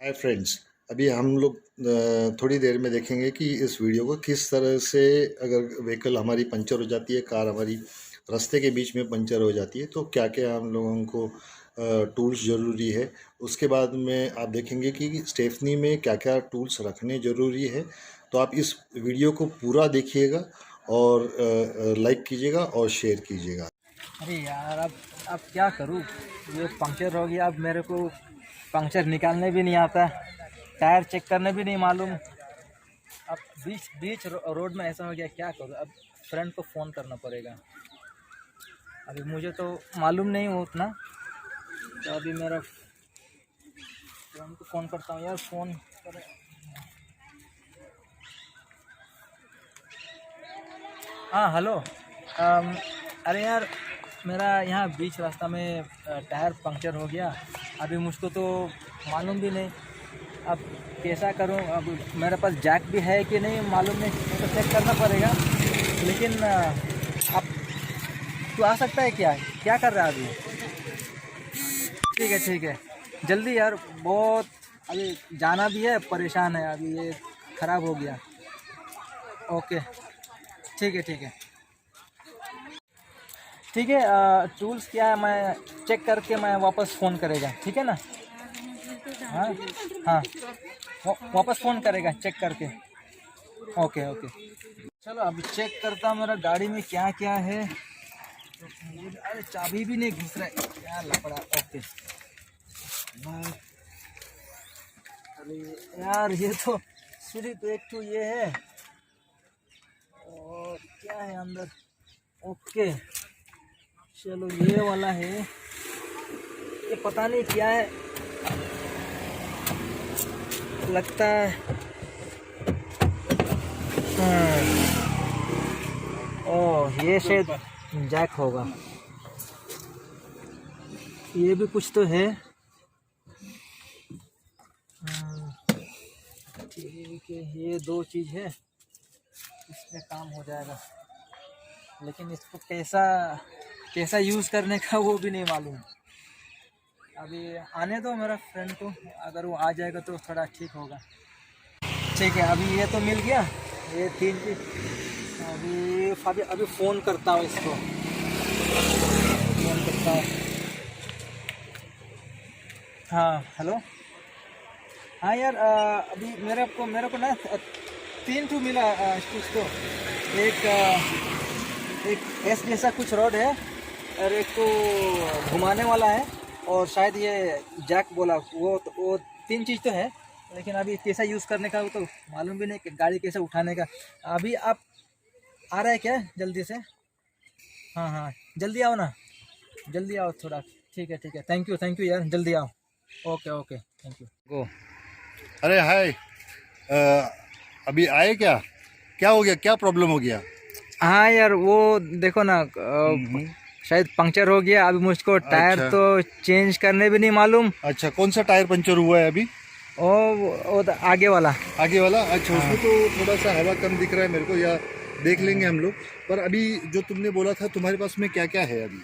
Hi friends. अभी हम लोग थोड़ी देर में देखेंगे कि इस वीडियो को किस तरह से, अगर व्हीकल हमारी पंचर हो जाती है, कार हमारी रास्ते के बीच में पंचर हो जाती है, तो क्या क्या हम लोगों को टूल्स ज़रूरी है। उसके बाद में आप देखेंगे कि स्टेफनी में क्या क्या टूल्स रखने ज़रूरी है। तो आप इस वीडियो को पूरा देखिएगा और लाइक कीजिएगा और शेयर कीजिएगा। अरे यार, अब क्या करूँ। ये पंक्चर हो गया। अब मेरे को पंक्चर निकालने भी नहीं आता, टायर चेक करने भी नहीं मालूम। अब बीच बीच रोड में ऐसा हो गया, क्या करूँ। अब फ्रेंड को फ़ोन करना पड़ेगा। अभी मुझे तो मालूम नहीं हो उतना, तो अभी मेरा फ्रेंड को फ़ोन करता हूँ यार। फ़ोन कर। हाँ, हेलो। अरे यार, मेरा यहाँ बीच रास्ता में टायर पंक्चर हो गया। अभी मुझको तो मालूम भी नहीं, अब कैसा करूँ। अब मेरे पास जैक भी है कि नहीं मालूम नहीं, तो चेक करना पड़ेगा। लेकिन अब तू आ सकता है क्या? क्या कर रहा है अभी? ठीक है, जल्दी यार। बहुत अभी जाना भी है, परेशान है अभी, ये ख़राब हो गया। ओके, ठीक है। ठीक है, टूल्स क्या है मैं चेक करके मैं वापस फ़ोन करेगा, ठीक है ना? हाँ हाँ, वापस फ़ोन करेगा चेक करके। ओके। चलो अभी चेक करता हूँ मेरा गाड़ी में क्या क्या है। अरे चाबी भी नहीं घुस रहा है, क्या लपड़ा। ओके। अरे यार, ये तो सिर्फ एक तो ये है, और क्या है अंदर। ओके, चलो ये वाला है। ये पता नहीं क्या है, लगता है। ओह, ये शायद जैक होगा। ये भी कुछ तो है। ठीक है, ये दो चीज़ है, इसमें काम हो जाएगा। लेकिन इसको कैसा कैसा यूज़ करने का वो भी नहीं मालूम। अभी आने दो मेरा फ्रेंड को, अगर वो आ जाएगा तो थोड़ा ठीक होगा। ठीक है, अभी ये तो मिल गया, ये तीन चीज़। अभी फ़ोन करता हूँ इसको, फ़ोन करता हूँ। हाँ, हेलो। हाँ यार, अभी मेरे को ना तीन ठो मिला कुछ तो। एक एक एस जैसा कुछ रॉड है, और एक तो घुमाने वाला है, और शायद ये जैक बोला। वो तीन चीज़ तो है, लेकिन अभी कैसा यूज़ करने का वो तो मालूम भी नहीं, कि गाड़ी कैसे उठाने का। अभी आप आ रहा है क्या जल्दी से? हाँ, जल्दी आओ ना, जल्दी आओ थोड़ा। ठीक है, थैंक यू यार, जल्दी आओ। Okay, thank you. गो। अरे हाय। अभी आए क्या? क्या हो गया? क्या प्रॉब्लम हो गया? हाँ यार, वो देखो ना, हम्म। शायद पंक्चर हो गया। अभी मुझको टायर अच्छा। तो चेंज करने भी नहीं मालूम। अच्छा, कौन सा टायर पंचर हुआ है अभी? वो तो आगे वाला। आगे वाला? अच्छा, हाँ। उसमें तो थोड़ा सा हवा कम दिख रहा है मेरे को, या देख लेंगे हम लोग। पर अभी जो तुमने बोला था, तुम्हारे पास में क्या क्या है अभी?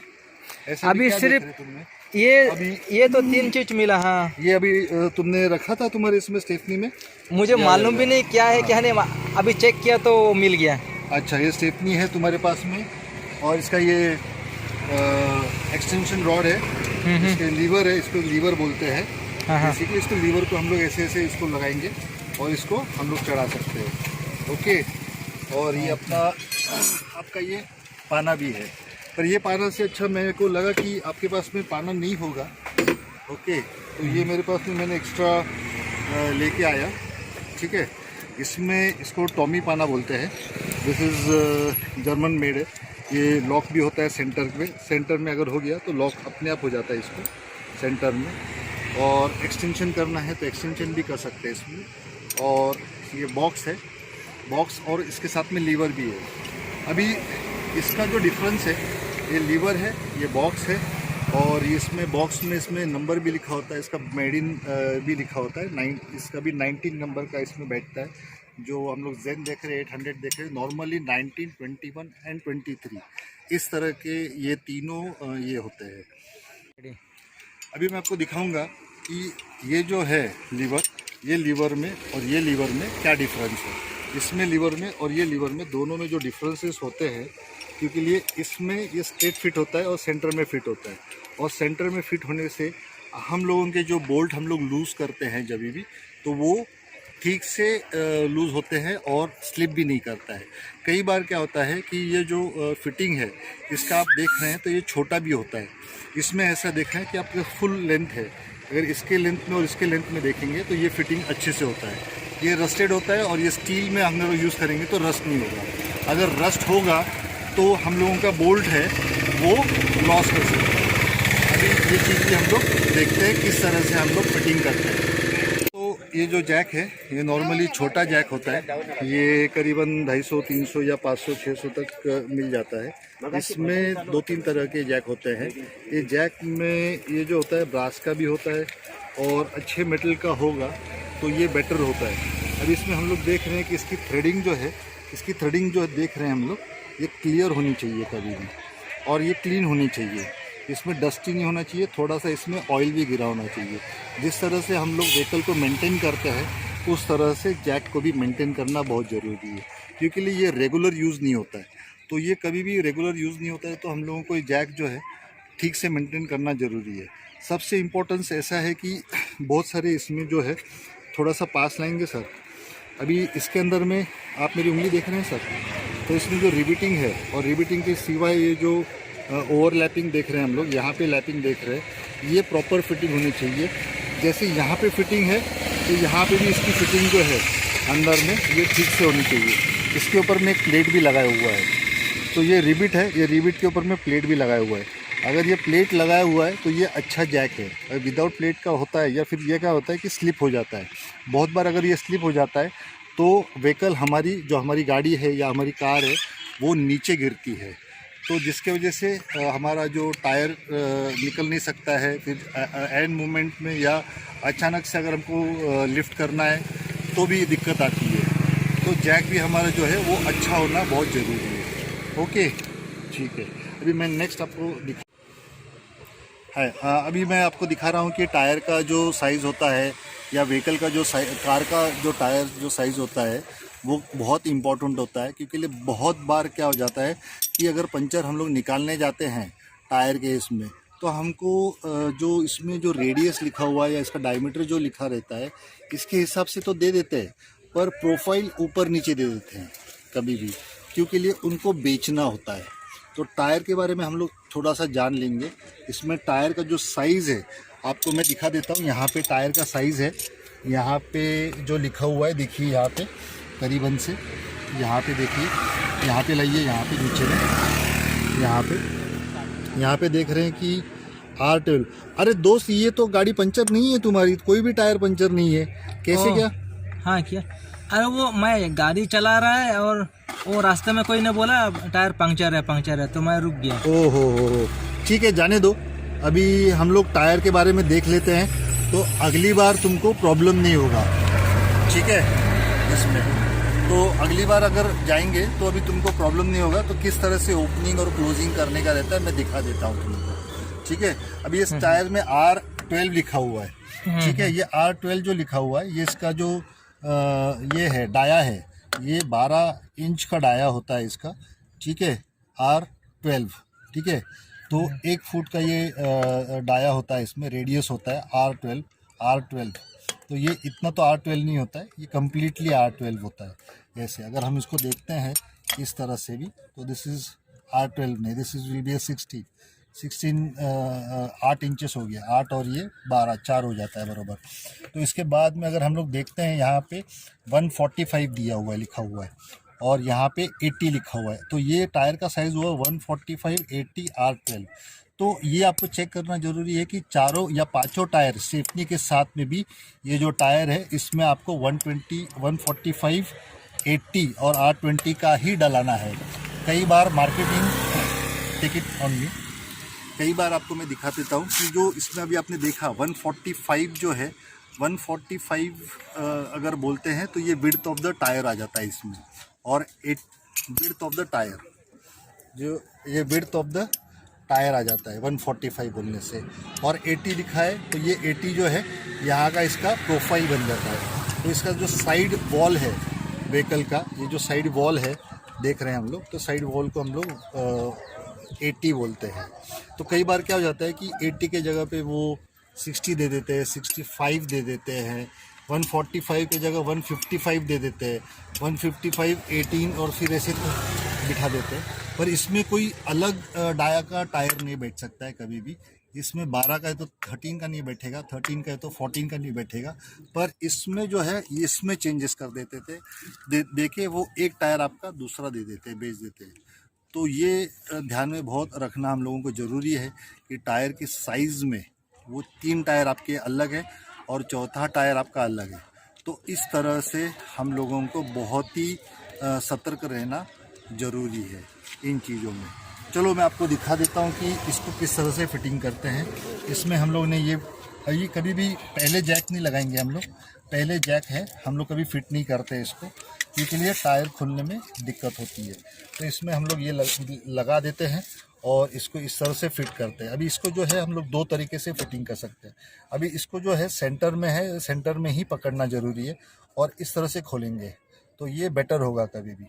ऐसा भी अभी क्या देख सिर्फ रहे तुमने ये अभी? ये तो तीन चीज मिला। हाँ, ये अभी तुमने रखा था तुम्हारे इसमें स्टेफनी में? मुझे मालूम भी नहीं क्या है हाँ। क्या नहीं, अभी चेक किया तो वो मिल गया। अच्छा, ये स्टेफनी है तुम्हारे पास में, और इसका ये एक्सटेंशन रॉड है। इसके लीवर है, इसको लीवर बोलते हैं। हाँ। बेसिकली इसको लीवर को हम लोग ऐसे ऐसे इसको लगाएंगे और इसको हम लोग चढ़ा सकते हैं। ओके। और ये अपना आपका ये पाना भी है, पर ये पाना से अच्छा मेरे को लगा कि आपके पास में पाना नहीं होगा। ओके, तो ये मेरे पास में मैंने एक्स्ट्रा लेके आया। ठीक है, इसमें इसको टॉमी पाना बोलते हैं। दिस इज़ जर्मन मेड है। ये लॉक भी होता है सेंटर में अगर हो गया तो लॉक अपने आप हो जाता है इसको सेंटर में। और एक्सटेंशन करना है तो एक्सटेंशन भी कर सकते हैं इसमें। और ये बॉक्स है, बॉक्स, और इसके साथ में लीवर भी है। अभी इसका जो डिफरेंस है, ये लीवर है, ये बॉक्स है, और इसमें बॉक्स में इसमें नंबर भी लिखा होता है, इसका मेड इन भी लिखा होता है। इसका भी 19 नंबर का इसमें बैठता है। जो हम लोग जेन देख रहे हैं, 800 देख रहे हैं, नॉर्मली 19, 21 एंड 23, इस तरह के ये तीनों ये होते हैं। अभी मैं आपको दिखाऊंगा कि ये जो है लीवर, ये लीवर में और ये लीवर में क्या डिफरेंस है। इसमें लीवर में और ये लीवर में दोनों में जो डिफरेंसेस होते हैं, क्योंकि लिए इसमें ये स्ट्रेट फिट होता है और सेंटर में फिट होता है, और सेंटर में फिट होने से हम लोगों के जो बोल्ट हम लोग लूज़ करते हैं जब भी, तो वो ठीक से लूज़ होते हैं और स्लिप भी नहीं करता है। कई बार क्या होता है कि ये जो फिटिंग है इसका आप देख रहे हैं तो ये छोटा भी होता है। इसमें ऐसा देख रहे हैं कि आपका फुल लेंथ है, अगर इसके लेंथ में और इसके लेंथ में देखेंगे तो ये फिटिंग अच्छे से होता है। ये रस्टेड होता है और ये स्टील में अगर यूज़ करेंगे तो रस्ट नहीं होगा। अगर रस्ट होगा तो हम लोगों का बोल्ट है वो लॉस कर सकते हैं। अभी ये चीज़ भी हम लोग देखते हैं किस तरह से हम लोग फिटिंग करते हैं। तो ये जो जैक है ये नॉर्मली छोटा जैक होता है, ये करीबन 250, 300 या 500, 600 तक मिल जाता है। इसमें 2-3 तरह के जैक होते हैं। ये जैक में ये जो होता है ब्रास का भी होता है, और अच्छे मेटल का होगा तो ये बेटर होता है। अब इसमें हम लोग देख रहे हैं कि इसकी थ्रेडिंग जो है, इसकी थ्रेडिंग जो देख रहे हैं हम लोग, ये क्लियर होनी चाहिए कभी भी, और ये क्लीन होनी चाहिए। इसमें डस्टी नहीं होना चाहिए, थोड़ा सा इसमें ऑयल भी गिरा होना चाहिए। जिस तरह से हम लोग व्हीकल को मेंटेन करते हैं उस तरह से जैक को भी मेंटेन करना बहुत ज़रूरी है, क्योंकि ये रेगुलर यूज़ नहीं होता है। तो ये कभी भी रेगुलर यूज़ नहीं होता है, तो हम लोगों को जैक जो है ठीक से मेंटेन करना ज़रूरी है। सबसे इम्पोर्टेंस ऐसा है कि बहुत सारे इसमें जो है, थोड़ा सा पास लाएंगे सर, अभी इसके अंदर में आप मेरी उंगली देख रहे हैं सर, तो इसमें जो रिबिटिंग है और रिबिटिंग के सिवाय ये जो ओवरलैपिंग देख रहे हैं हम लोग, यहाँ पे लैपिंग देख रहे हैं, ये प्रॉपर फिटिंग होनी चाहिए। जैसे यहाँ पे फिटिंग है तो यहाँ पे भी इसकी फिटिंग जो है अंदर में ये ठीक से होनी चाहिए। इसके ऊपर में एक प्लेट भी लगाया हुआ है, तो ये रिबिट है, ये रिबिट के ऊपर में प्लेट भी लगाया हुआ है। अगर ये प्लेट लगाया हुआ है तो ये अच्छा जैक है। अगर विदाउट प्लेट का होता है या फिर ये क्या होता है कि स्लिप हो जाता है। बहुत बार अगर ये स्लिप हो जाता है तो व्हीकल हमारी, जो हमारी गाड़ी है या हमारी कार है, वो नीचे गिरती है, तो जिसके वजह से हमारा जो टायर निकल नहीं सकता है। फिर एंड मोमेंट में या अचानक से अगर हमको लिफ्ट करना है तो भी दिक्कत आती है। तो जैक भी हमारा जो है वो अच्छा होना बहुत ज़रूरी है। ओके, ठीक है। अभी मैं नेक्स्ट आपको अभी मैं आपको दिखा रहा हूँ कि टायर का जो साइज़ होता है या व्हीकल का जो कार का जो टायर जो साइज़ होता है वो बहुत इम्पोर्टेंट होता है। क्योंकि बहुत बार क्या हो जाता है कि अगर पंचर हम लोग निकालने जाते हैं टायर के इसमें, तो हमको जो इसमें जो रेडियस लिखा हुआ है या इसका डायमीटर जो लिखा रहता है इसके हिसाब से तो दे देते हैं, पर प्रोफाइल ऊपर नीचे दे देते हैं कभी भी, क्योंकि लिए उनको बेचना होता है। तो टायर के बारे में हम लोग थोड़ा सा जान लेंगे। इसमें टायर का जो साइज़ है आपको मैं दिखा देता हूँ। यहाँ पे टायर का साइज़ है, यहाँ पे जो लिखा हुआ है देखिए, यहाँ पे करीबन से यहाँ पे देखिए, यहाँ पे लाइए, यहाँ पे नीचे में यहाँ पे देख रहे हैं कि R12। अरे दोस्त, ये तो गाड़ी पंचर नहीं है तुम्हारी, कोई भी टायर पंचर नहीं है, कैसे क्या? हाँ क्या? अरे वो मैं गाड़ी चला रहा है और वो रास्ते में कोई ने बोला टायर पंक्चर है, तो मैं रुक गया। ओहो, ठीक है, जाने दो। अभी हम लोग टायर के बारे में देख लेते हैं, तो अगली बार तुमको प्रॉब्लम नहीं होगा, ठीक है। इसमें तो अगली बार अगर जाएंगे तो अभी तुमको प्रॉब्लम नहीं होगा। तो किस तरह से ओपनिंग और क्लोजिंग करने का रहता है मैं दिखा देता हूँ तुमको, ठीक है। अभी इस टायर में R12 लिखा हुआ है, ठीक है। ये R12 जो लिखा हुआ है, ये इसका जो ये है डाया है, ये 12 इंच का डाया होता है इसका, ठीक है। R12, ठीक है। तो 1 फुट का ये डाया होता है, इसमें रेडियस होता है R12। तो ये इतना तो R12 नहीं होता है, ये कम्प्लीटली R12 होता है। ऐसे अगर हम इसको देखते हैं इस तरह से भी, तो दिस इज़ R12 नहीं, this is will be 16 8 inches हो गया, 8 और ये 12, 4 हो जाता है बराबर। तो इसके बाद में अगर हम लोग देखते हैं, यहाँ पे 145 दिया हुआ है, लिखा हुआ है, और यहाँ पे 80 लिखा हुआ है। तो ये टायर का साइज़ हुआ 145, 80, R12। तो ये आपको चेक करना ज़रूरी है कि चारों या पांचों टायर सेफ्टी के साथ में भी ये जो टायर है इसमें आपको 120, 145, 80 और R20 का ही डलाना है। कई बार मार्केटिंग टिकट ऑन मी, कई बार आपको मैं दिखा देता हूँ कि जो इसमें अभी आपने देखा 145 जो है, 145 अगर बोलते हैं तो ये विड्थ ऑफ द टायर आ जाता है इसमें, और विड्थ ऑफ द टायर, जो ये विड्थ ऑफ द टायर आ जाता है 145 बोलने से, और 80 लिखा है तो ये 80 जो है यहाँ का इसका प्रोफाइल बन जाता है। तो इसका जो साइड वॉल है व्हीकल का, ये जो साइड वॉल है देख रहे हैं हम लोग, तो साइड वॉल को हम लोग 80 बोलते हैं। तो कई बार क्या हो जाता है कि 80 के जगह पे वो 60 दे देते हैं, 65 दे देते हैं, 145 की जगह 155 दे देते हैं, 155 18 और फिर ऐसे बिठा देते हैं। पर इसमें कोई अलग डाया का टायर नहीं बैठ सकता है कभी भी। इसमें 12 का है तो 13 का नहीं बैठेगा, 13 का है तो 14 का नहीं बैठेगा। पर इसमें जो है इसमें चेंजेस कर देते थे, देखिए वो एक टायर आपका दूसरा दे देते हैं, बेच देते हैं। तो ये ध्यान में बहुत रखना हम लोगों को ज़रूरी है कि टायर की साइज़ में वो 3 टायर आपके अलग है और चौथा टायर आपका अलग है। तो इस तरह से हम लोगों को बहुत ही सतर्क रहना ज़रूरी है इन चीज़ों में। चलो मैं आपको दिखा देता हूँ कि इसको किस तरह से फिटिंग करते हैं। इसमें हम लोग ने ये कभी भी पहले जैक नहीं लगाएंगे हम लोग, पहले जैक है हम लोग कभी फिट नहीं करते इसको, क्योंकि लिए टायर खुलने में दिक्कत होती है। तो इसमें हम लोग ये लगा देते हैं और इसको इस तरह से फिट करते हैं। अभी इसको जो है हम लोग 2 तरीके से फिटिंग कर सकते हैं। अभी इसको जो है सेंटर में है, सेंटर में ही पकड़ना ज़रूरी है और इस तरह से खोलेंगे तो ये बेटर होगा। कभी भी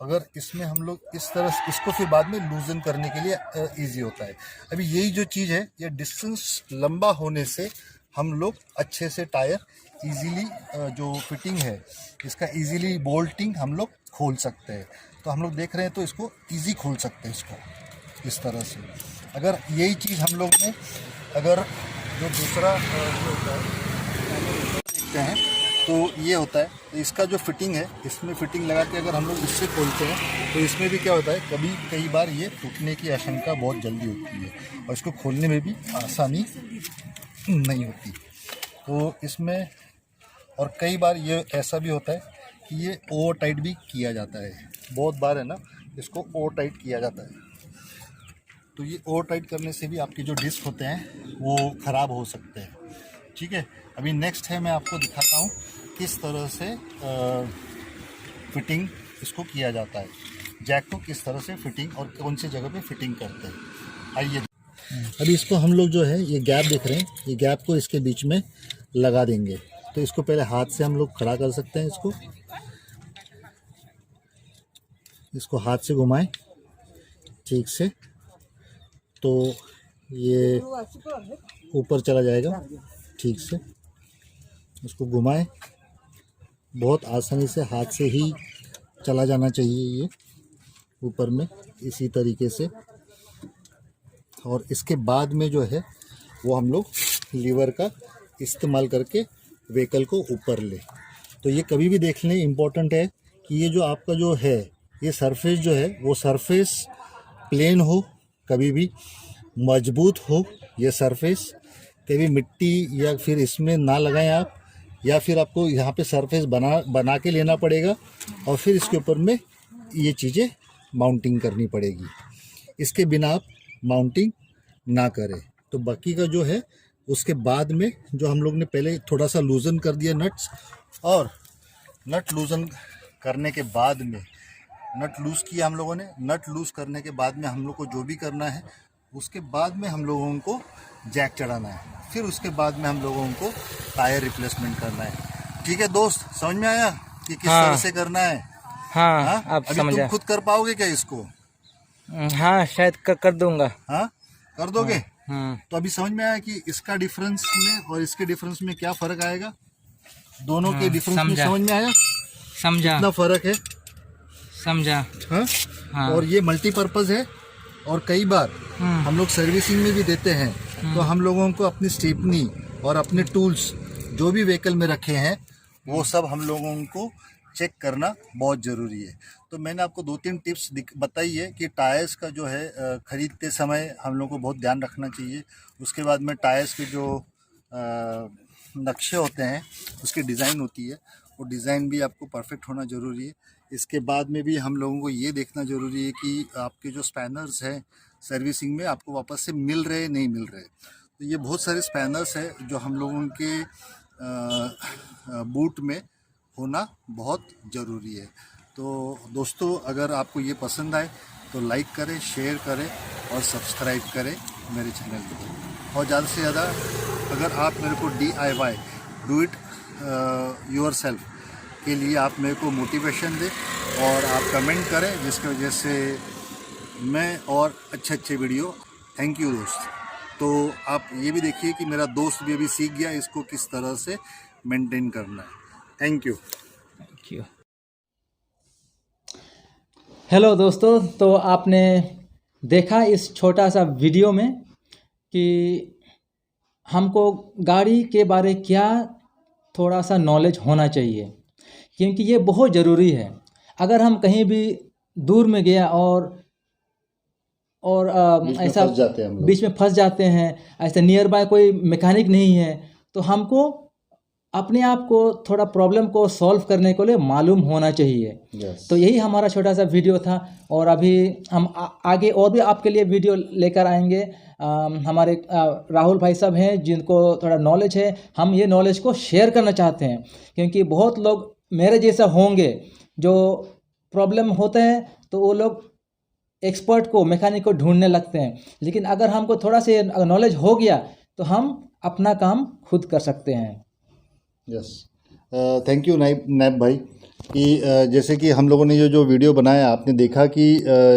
अगर इसमें हम लोग इस तरह इसको फिर बाद में लूजन करने के लिए इजी होता है। अभी यही जो चीज़ है, ये डिस्टेंस लंबा होने से हम लोग अच्छे से टायर इजीली जो फिटिंग है इसका इजीली बोल्टिंग हम लोग खोल सकते हैं। तो हम लोग देख रहे हैं तो इसको इजी खोल सकते हैं इसको इस तरह से। अगर यही चीज़ हम लोग ने अगर जो दूसरा देखते हैं तो ये होता है, तो इसका जो फिटिंग है इसमें फिटिंग लगा के अगर हम लोग इससे खोलते हैं तो इसमें भी क्या होता है, कई बार ये टूटने की आशंका बहुत जल्दी होती है और इसको खोलने में भी आसानी नहीं होती। तो इसमें और कई बार ये ऐसा भी होता है कि ये ओवर टाइट भी किया जाता है, बहुत बार है ना इसको ओवर टाइट किया जाता है। तो ये ओवर टाइट करने से भी आपके जो डिस्क होते हैं वो ख़राब हो सकते हैं। ठीक है, अभी नेक्स्ट है मैं आपको दिखाता हूँ किस तरह से फिटिंग इसको किया जाता है, जैक को किस तरह से फिटिंग और कौन सी जगह पे फिटिंग करते हैं। आइए अभी इसको हम लोग जो है ये गैप देख रहे हैं, ये गैप को इसके बीच में लगा देंगे। तो इसको पहले हाथ से हम लोग खड़ा कर सकते हैं, इसको हाथ से घुमाएं ठीक से तो ये ऊपर चला जाएगा ठीक से। उसको घुमाएं, बहुत आसानी से हाथ से ही चला जाना चाहिए ये ऊपर में इसी तरीके से। और इसके बाद में जो है वो हम लोग लीवर का इस्तेमाल करके व्हीकल को ऊपर ले। तो ये कभी भी देख लें, इम्पोर्टेंट है कि ये जो आपका जो है ये सरफेस जो है वो सरफेस प्लेन हो, कभी भी मजबूत हो ये सरफेस, कभी मिट्टी या फिर इसमें ना लगाएं आप, या फिर आपको यहाँ पे सरफेस बना के लेना पड़ेगा और फिर इसके ऊपर में ये चीज़ें माउंटिंग करनी पड़ेगी। इसके बिना आप माउंटिंग ना करें। तो बाकी का जो है उसके बाद में जो हम लोग ने पहले थोड़ा सा लूज़न कर दिया नट्स, और नट लूज़न करने के बाद में नट लूज़ किया हम लोगों ने, नट लूज़ करने के बाद में हम लोग को जो भी करना है उसके बाद में हम लोगों को जैक चढ़ाना है, फिर उसके बाद में हम लोगों को टायर रिप्लेसमेंट करना है। ठीक है दोस्त, समझ में आया कि किस तरह से करना है? हाँ, आप अभी समझा। तुम खुद कर पाओगे क्या इसको? हाँ शायद कर दूंगा। हाँ कर दोगे? हाँ। तो अभी समझ में आया कि इसका डिफरेंस में और इसके डिफरेंस में क्या फ़र्क आएगा? दोनों के डिफरेंस में समझ में आया? समझा, कितना फ़र्क है? समझा। हाँ? और ये मल्टीपर्पज़ है और कई बार हम लोग सर्विसिंग में भी देते हैं। तो हम लोगों को अपनी स्टेपनी और अपने टूल्स जो भी व्हीकल में रखे हैं वो सब हम लोगों को चेक करना बहुत ज़रूरी है। तो मैंने आपको 2-3 टिप्स बताई है कि टायर्स का जो है ख़रीदते समय हम लोग को बहुत ध्यान रखना चाहिए। उसके बाद में टायर्स के जो नक्शे होते हैं, उसकी डिज़ाइन होती है, वो डिज़ाइन भी आपको परफेक्ट होना ज़रूरी है। इसके बाद में भी हम लोगों को ये देखना ज़रूरी है कि आपके जो स्पैनर्स हैं सर्विसिंग में आपको वापस से मिल रहे नहीं मिल रहे। तो ये बहुत सारे स्पैनर्स हैं जो हम लोगों के बूट में होना बहुत ज़रूरी है। तो दोस्तों, अगर आपको ये पसंद आए तो लाइक करें, शेयर करें और सब्सक्राइब करें मेरे चैनल को। और ज़्यादा से ज़्यादा अगर आप मेरे को DIY डू इट योरसेल्फ के लिए आप मेरे को मोटिवेशन दें और आप कमेंट करें, जिसकी वजह से मैं और अच्छे वीडियो। थैंक यू दोस्त। तो आप ये भी देखिए कि मेरा दोस्त भी अभी सीख गया इसको किस तरह से मेंटेन करना है। Thank you. Thank you. Hello दोस्तों, तो आपने देखा इस छोटा सा वीडियो में कि हमको गाड़ी के बारे क्या थोड़ा सा नॉलेज होना चाहिए, क्योंकि ये बहुत ज़रूरी है। अगर हम कहीं भी दूर में गया और ऐसा बीच में फंस जाते हैं, ऐसे नियर बाय कोई मैकेनिक नहीं है, तो हमको अपने आप को थोड़ा प्रॉब्लम को सॉल्व करने के लिए मालूम होना चाहिए। तो यही हमारा छोटा सा वीडियो था, और अभी हम आगे और भी आपके लिए वीडियो लेकर आएंगे। हमारे राहुल भाई साहब हैं जिनको थोड़ा नॉलेज है, हम ये नॉलेज को शेयर करना चाहते हैं, क्योंकि बहुत लोग मेरे जैसा होंगे जो प्रॉब्लम होता है तो वो लोग एक्सपर्ट को, मैकेनिक को ढूंढने लगते हैं। लेकिन अगर हमको थोड़ा सा नॉलेज हो गया तो हम अपना काम खुद कर सकते हैं। यस, थैंक यू नाइब भाई कि जैसे कि हम लोगों ने जो वीडियो बनाया, आपने देखा कि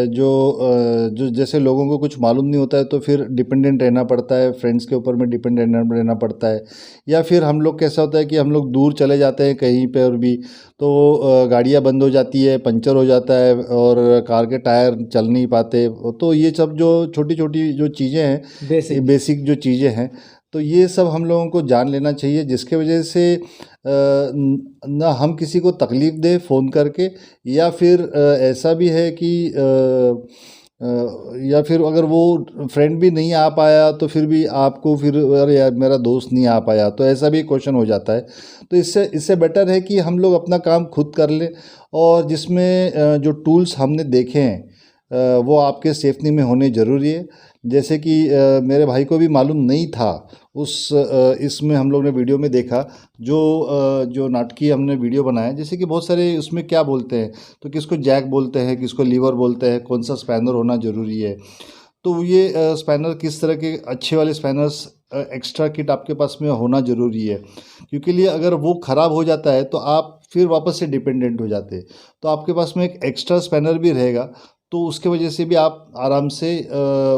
जो जैसे लोगों को कुछ मालूम नहीं होता है तो फिर डिपेंडेंट रहना पड़ता है, फ्रेंड्स के ऊपर में डिपेंडेंट रहना पड़ता है, या फिर हम लोग कैसा होता है कि हम लोग दूर चले जाते हैं कहीं पर भी तो गाड़ियाँ बंद हो जाती है, पंचर हो जाता है और कार के टायर चल नहीं पाते। तो ये सब जो छोटी छोटी जो चीज़ें हैं, बेसिक जो चीज़ें हैं, तो ये सब हम लोगों को जान लेना चाहिए, जिसके वजह से ना हम किसी को तकलीफ़ दें फ़ोन करके, या फिर ऐसा भी है कि या फिर अगर वो फ्रेंड भी नहीं आ पाया तो फिर भी आपको फिर अरे यार मेरा दोस्त नहीं आ पाया, तो ऐसा भी क्वेश्चन हो जाता है। तो इससे बेटर है कि हम लोग अपना काम खुद कर लें, और जिसमें जो टूल्स हमने देखे हैं वो आपके सेफ्टी में होने ज़रूरी है। जैसे कि मेरे भाई को भी मालूम नहीं था, इसमें हम लोग ने वीडियो में देखा जो नाटकीय हमने वीडियो बनाया, जैसे कि बहुत सारे उसमें क्या बोलते हैं, तो किसको जैक बोलते हैं, किसको लीवर बोलते हैं, कौन सा स्पैनर होना ज़रूरी है। तो ये स्पैनर किस तरह के अच्छे वाले स्पैनर्स एक्स्ट्रा किट आपके पास में होना ज़रूरी है, क्योंकि लिए अगर वो ख़राब हो जाता है तो आप फिर वापस से डिपेंडेंट हो जाते हैं। तो आपके पास में एक एक्स्ट्रा स्पैनर भी रहेगा, तो उसके वजह से भी आप आराम से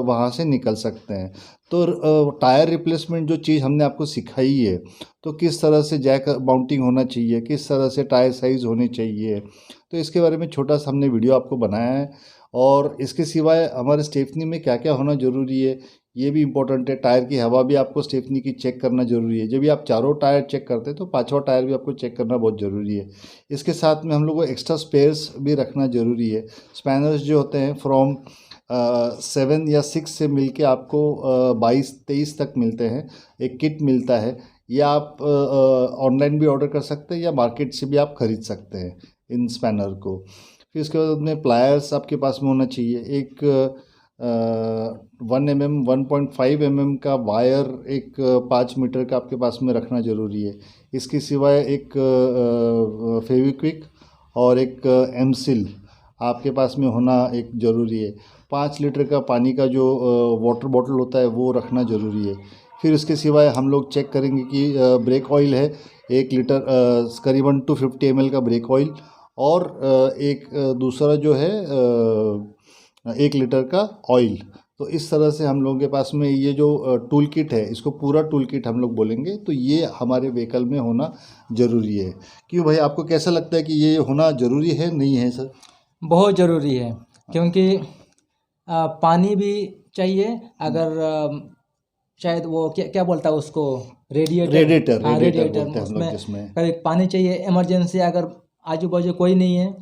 वहाँ से निकल सकते हैं। तो टायर रिप्लेसमेंट जो चीज़ हमने आपको सिखाई है, तो किस तरह से जैक माउंटिंग होना चाहिए, किस तरह से टायर साइज़ होनी चाहिए, तो इसके बारे में छोटा सा हमने वीडियो आपको बनाया है। और इसके सिवाय हमारे स्टेफनी में क्या क्या होना ज़रूरी है ये भी इम्पोर्टेंट है। टायर की हवा भी आपको स्टेफनी की चेक करना ज़रूरी है। जब भी आप चारों टायर चेक करते हैं तो पांचवा टायर भी आपको चेक करना बहुत ज़रूरी है। इसके साथ में हम लोग को एक्स्ट्रा स्पेयर्स भी रखना ज़रूरी है। स्पैनर्स जो होते हैं फ्रॉम 7 या 6 से मिलके आपको 22-23 तक मिलते हैं, एक किट मिलता है। या आप ऑनलाइन भी ऑर्डर कर सकते हैं या मार्केट से भी आप ख़रीद सकते हैं इन स्पैनर को। फिर इसके बाद में प्लायर्स आपके पास में होना चाहिए। एक 1 mm 1.5 mm का वायर एक 5 मीटर का आपके पास में रखना ज़रूरी है। इसके सिवाय एक फेविक्विक और एक एमसिल आपके पास में होना एक ज़रूरी है। 5 लीटर का पानी का जो वाटर बॉटल होता है वो रखना ज़रूरी है। फिर इसके सिवाय हम लोग चेक करेंगे कि ब्रेक ऑयल है 1 लीटर करीबन 250 ml का ब्रेक ऑयल, और एक दूसरा जो है 1 लीटर का ऑयल। तो इस तरह से हम लोगों के पास में ये जो टूल किट है, इसको पूरा टूल किट हम लोग बोलेंगे, तो ये हमारे व्हीकल में होना ज़रूरी है। क्यों भाई, आपको कैसा लगता है कि ये होना ज़रूरी है नहीं है सर? बहुत ज़रूरी है, क्योंकि पानी भी चाहिए। अगर शायद वो क्या बोलता है उसको, रेडिएटर उसमें कभी पानी चाहिए इमरजेंसी, अगर आजू बाजू कोई नहीं है।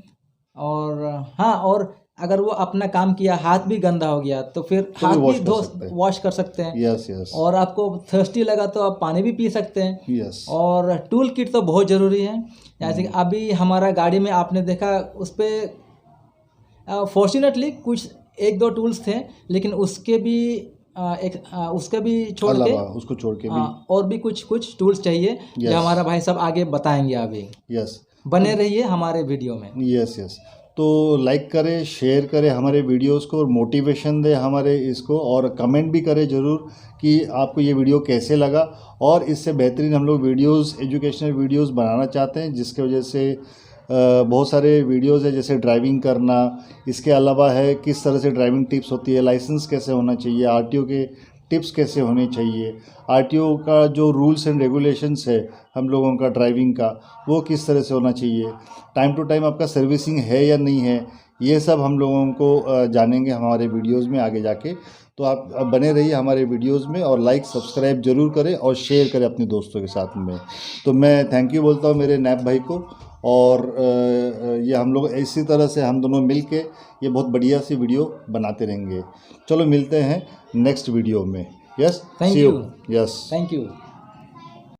और हाँ, और अगर वो अपना काम किया, हाथ भी गंदा हो गया तो फिर हाथ भी वॉश कर सकते हैं। यस। और आपको थर्स्टी लगा तो आप पानी भी पी सकते हैं। यस। और टूल किट तो बहुत ज़रूरी है। जैसे कि अभी हमारा गाड़ी में आपने देखा, उस पर फॉर्चुनेटली कुछ 1-2 टूल्स थे, लेकिन उसके भी उसके भी छोड़ के, उसको छोड़ के भी और भी कुछ टूल्स चाहिए जो हमारा भाई साहब आगे बताएंगे अभी। यस, बने रहिए हमारे वीडियो में। यस। तो लाइक करें, शेयर करें हमारे वीडियोस को और मोटिवेशन दें हमारे इसको, और कमेंट भी करें ज़रूर कि आपको ये वीडियो कैसे लगा। और इससे बेहतरीन हम लोग वीडियोस, एजुकेशनल वीडियोस बनाना चाहते हैं, जिसके वजह से बहुत सारे वीडियोस है, जैसे ड्राइविंग करना, इसके अलावा है किस तरह से ड्राइविंग टिप्स होती है, लाइसेंस कैसे होना चाहिए, आरटीओ के टिप्स कैसे होने चाहिए, आरटीओ का जो रूल्स एंड रेगुलेशंस है हम लोगों का ड्राइविंग का, वो किस तरह से होना चाहिए, टाइम टू टाइम आपका सर्विसिंग है या नहीं है, ये सब हम लोगों को जानेंगे हमारे वीडियोस में आगे जाके। तो आप बने रहिए हमारे वीडियोस में, और लाइक सब्सक्राइब जरूर करें और शेयर करें अपने दोस्तों के साथ में। तो मैं थैंक यू बोलता हूँ मेरे नैप भाई को, और ये हम लोग इसी तरह से हम दोनों मिल के ये बहुत बढ़िया सी वीडियो बनाते रहेंगे। चलो मिलते हैं नेक्स्ट वीडियो में। Yes, Thank see you. you. Yes. Thank you.